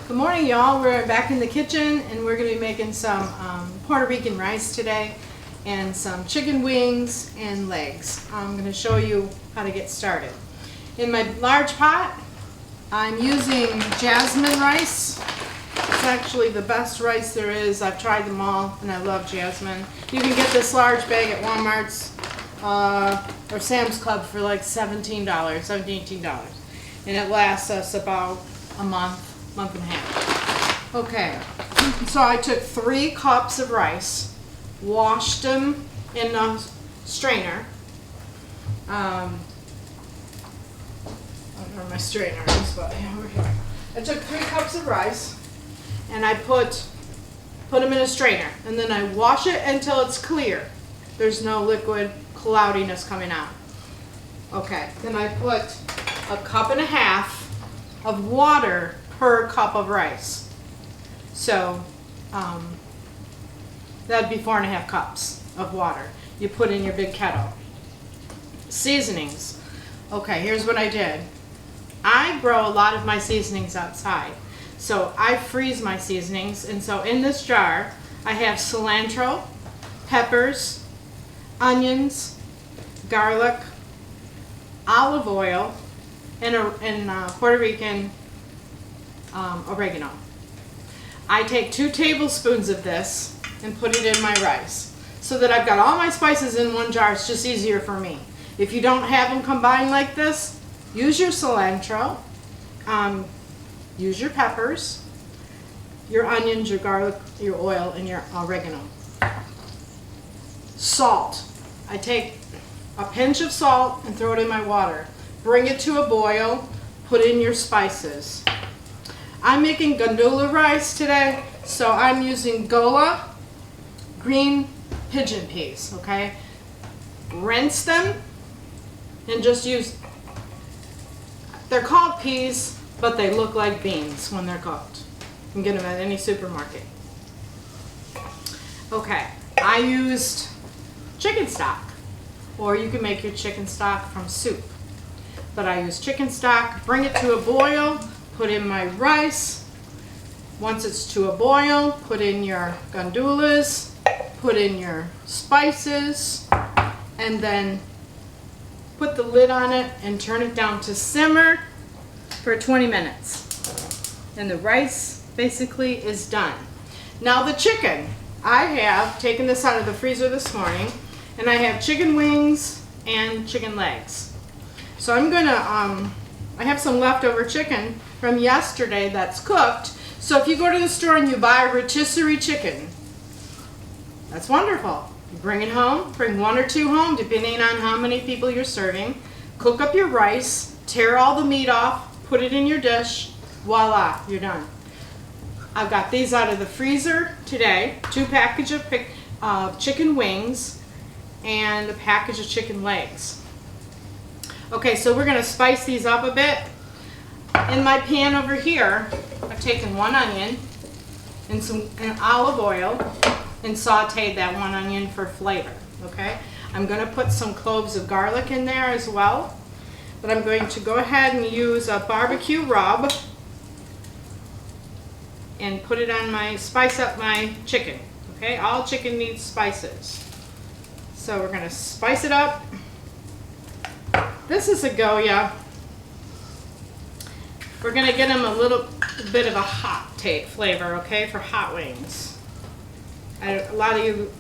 Good morning, y'all. We're back in the kitchen and we're going to be making some Puerto Rican rice today and some chicken wings and legs. I'm going to show you how to get started. In my large pot, I'm using jasmine rice. It's actually the best rice there is. I've tried them all and I love jasmine. You can get this large bag at Walmart's or Sam's Club for like $17, $18. And it lasts us about a month and a half. Okay, so I took 3 cups of rice, washed them in a strainer. I don't know where my strainer is, but over here. I took 3 cups of rice and I put them in a strainer, and then I wash it until it's clear. There's no liquid cloudiness coming out. Okay, then I put 1.5 cups of water per cup of rice. So that'd be 4.5 cups of water you put in your big kettle. Seasonings. Okay, here's what I did. I grow a lot of my seasonings outside. So I freeze my seasonings, and so in this jar I have cilantro, peppers, onions, garlic, olive oil, and Puerto Rican oregano. I take 2 tablespoons of this and put it in my rice so that I've got all my spices in one jar. It's just easier for me. If you don't have them combined like this, use your cilantro, use your peppers, your onions, your garlic, your oil, and your oregano. Salt. I take a pinch of salt and throw it in my water. Bring it to a boil, put in your spices. I'm making gandula rice today, so I'm using gola, green pigeon peas, okay? Rinse them and just use, they're called peas, but they look like beans when they're cooked. You can get them at any supermarket. Okay, I used chicken stock, or you can make your chicken stock from soup. But I use chicken stock, bring it to a boil, put in my rice. Once it's to a boil, put in your gandulas, put in your spices, and then put the lid on it and turn it down to simmer for 20 minutes. And the rice basically is done. Now the chicken, I have taken this out of the freezer this morning, and I have chicken wings and chicken legs. So I'm gonna, I have some leftover chicken from yesterday that's cooked. So if you go to the store and you buy a rotisserie chicken, that's wonderful. You bring it home, bring 1 or 2 home, depending on how many people you're serving. Cook up your rice, tear all the meat off, put it in your dish, voila, you're done. I've got these out of the freezer today, 2 packages of chicken wings and a package of chicken legs. Okay, so we're gonna spice these up a bit. In my pan over here, I've taken 1 onion and some olive oil and sauteed that 1 onion for flavor, okay? I'm gonna put some cloves of garlic in there as well, but I'm going to go ahead and use a barbecue rub and put it on spice up my chicken, okay? All chicken needs spices. So we're gonna spice it up. This is a Goya. We're gonna get them a little bit of a hot take flavor, okay, for hot wings. A lot of you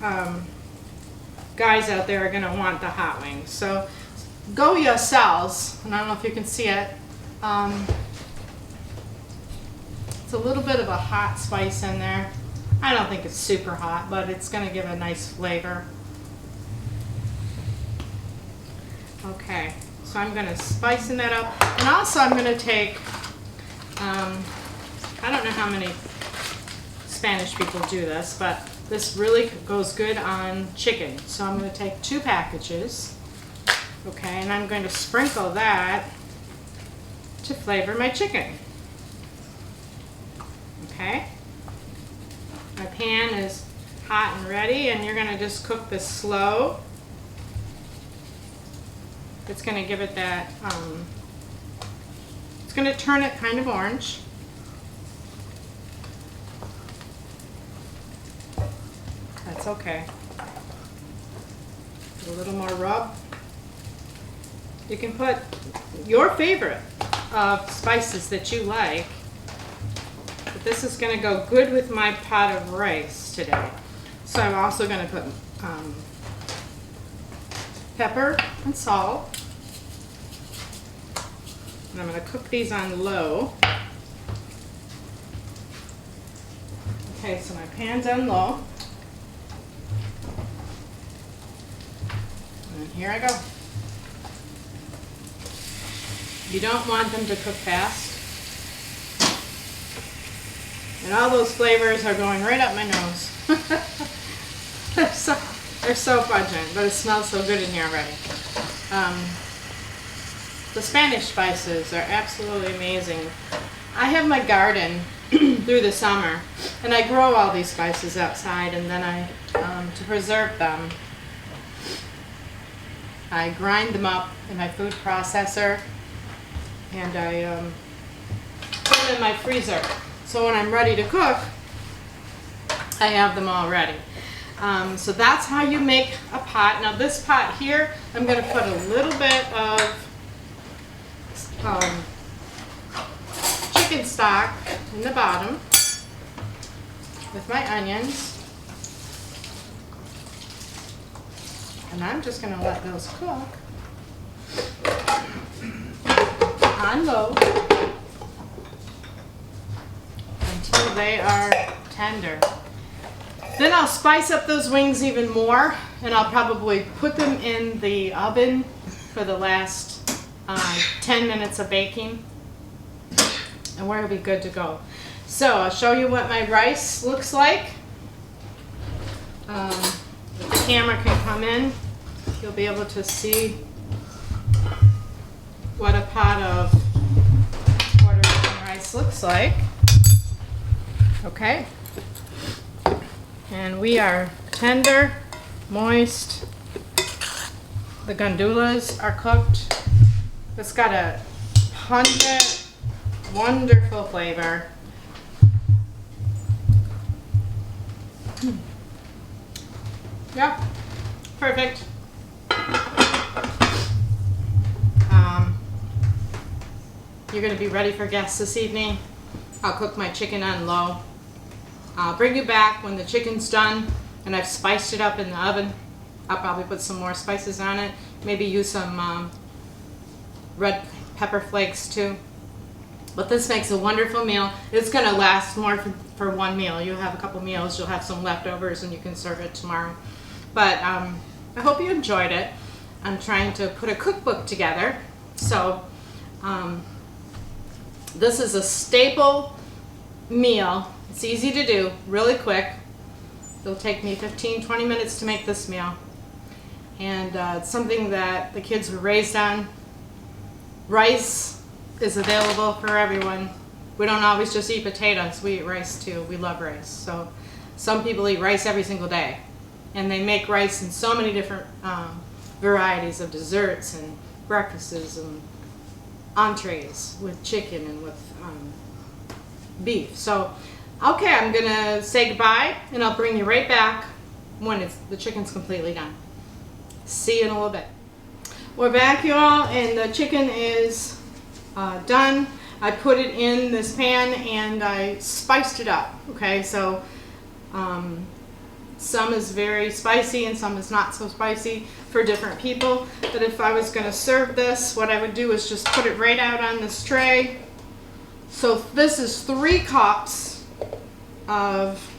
guys out there are gonna want the hot wings. So Goya sells, and I don't know if you can see it, it's a little bit of a hot spice in there. I don't think it's super hot, but it's gonna give a nice flavor. Okay, so I'm gonna spice that up. And also I'm gonna take, I don't know how many Spanish people do this, but this really goes good on chicken. So I'm gonna take 2 packages, okay, and I'm going to sprinkle that to flavor my chicken. Okay, my pan is hot and ready, and you're gonna just cook this slow. It's going to give it that, it's going to turn it kind of orange. okay. A little more rub. You can put your favorite spices that you like. But this is going to go good with my pot of rice today. So I'm also going to put pepper and salt. And I'm going to cook these on low. Okay, so my pan's on low. And here I go. You don't want them to cook fast. And all those flavors are going right up my nose. they're so pungent, but it smells so good in here already. The Spanish spices are absolutely amazing. I have my garden through the summer, and I grow all these spices outside, and then to preserve them, I grind them up in my food processor, and I put them in my freezer. So when I'm ready to cook, I have them all ready. So that's how you make a pot. Now this pot here, I'm going to put a little bit of chicken stock in the bottom with my onions. And I'm just going to let those cook on low until they are tender. Then I'll spice up those wings even more, and I'll probably put them in the oven for the last 10 minutes of baking, and we'll be good to go. So I'll show you what my rice looks like. If the camera can come in, you'll be able to see what a pot of Puerto Rican rice looks like. Okay. And we are tender, moist. The gandules are cooked. It's got a pungent, wonderful flavor. Yeah, perfect. You're going to be ready for guests this evening. I'll cook my chicken on low. I'll bring you back when the chicken's done and I've spiced it up in the oven. I'll probably put some more spices on it. Maybe use some red pepper flakes too. But this makes a wonderful meal. It's going to last more for one meal. You'll have a couple meals. You'll have some leftovers and you can serve it tomorrow. But I hope you enjoyed it. I'm trying to put a cookbook together. So this is a staple meal. It's easy to do, really quick. It'll take me 15-20 minutes to make this meal. And it's something that the kids were raised on. Rice is available for everyone. We don't always just eat potatoes. We eat rice too. We love rice. So some people eat rice every single day. And they make rice in so many different varieties of desserts and breakfasts and entrees with chicken and with beef. So, okay, I'm going to say goodbye, and I'll bring you right back when the chicken's completely done. See you in a little bit. We're back, y'all, and the chicken is done. I put it in this pan, and I spiced it up, okay? So, some is very spicy, and some is not so spicy for different people. But if I was going to serve this, what I would do is just put it right out on this tray. So this is 3 cups of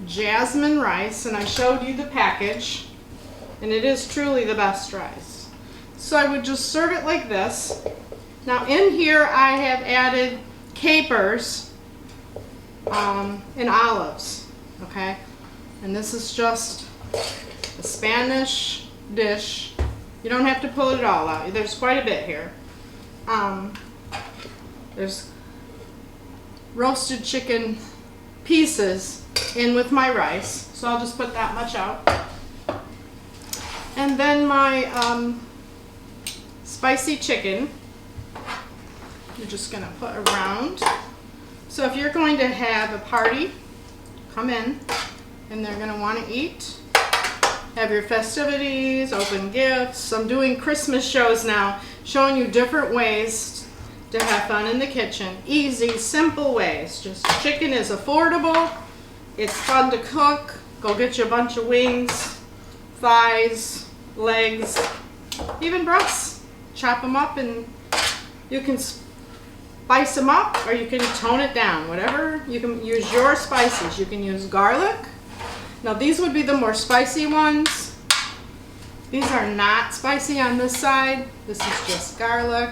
jasmine rice, and I showed you the package, and it is truly the best rice. So I would just serve it like this. Now in here I have added capers and olives, okay? And this is just a Spanish dish. You don't have to pull it all out. There's quite a bit here. There's roasted chicken pieces in with my rice, so I'll just put that much out. And then my spicy chicken, you're just gonna put around. So if you're going to have a party, come in, and they're gonna wanna eat. Have your festivities, open gifts. I'm doing Christmas shows now, showing you different ways to have fun in the kitchen. Easy, simple ways. Just chicken is affordable. It's fun to cook. Go get you a bunch of wings, thighs, legs, even breasts. Chop them up and you can spice them up or you can tone it down. Whatever. You can use your spices. You can use garlic. Now these would be the more spicy ones. These are not spicy on this side. This is just garlic,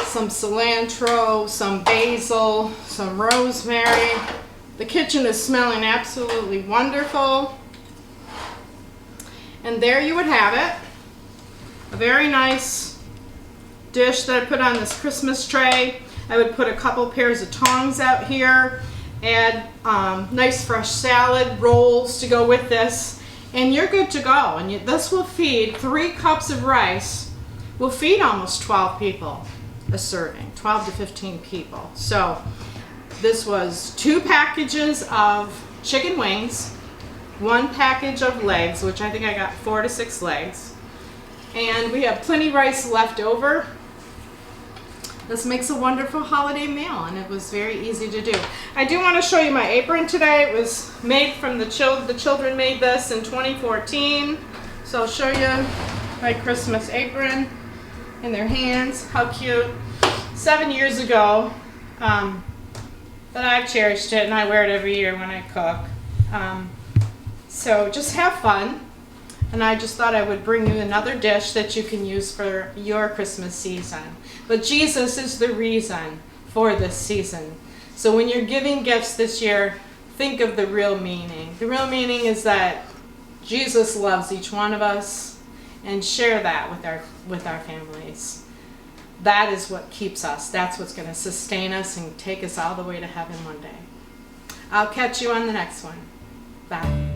some cilantro, some basil, some rosemary. The kitchen is smelling absolutely wonderful. And there you would have it. A very nice dish that I put on this Christmas tray. I would put a couple pairs of tongs out here. Add nice fresh salad, rolls to go with this, and you're good to go. And this will feed 3 cups of rice, will feed almost 12 people a serving, 12 to 15 people. So this was 2 packages of chicken wings, 1 package of legs, which I think I got 4 to 6 legs, and we have plenty rice left over. This makes a wonderful holiday meal, and it was very easy to do. I do want to show you my apron today. It was made from the children made this in 2014. So I'll show you my Christmas apron in their hands. How cute. 7 years ago, but I've cherished it, and I wear it every year when I cook. So just have fun. And I just thought I would bring you another dish that you can use for your Christmas season. But Jesus is the reason for this season. So when you're giving gifts this year, think of the real meaning. The real meaning is that Jesus loves each one of us, and share that with our families. That is what keeps us. That's what's going to sustain us and take us all the way to heaven one day. I'll catch you on the next one. Bye.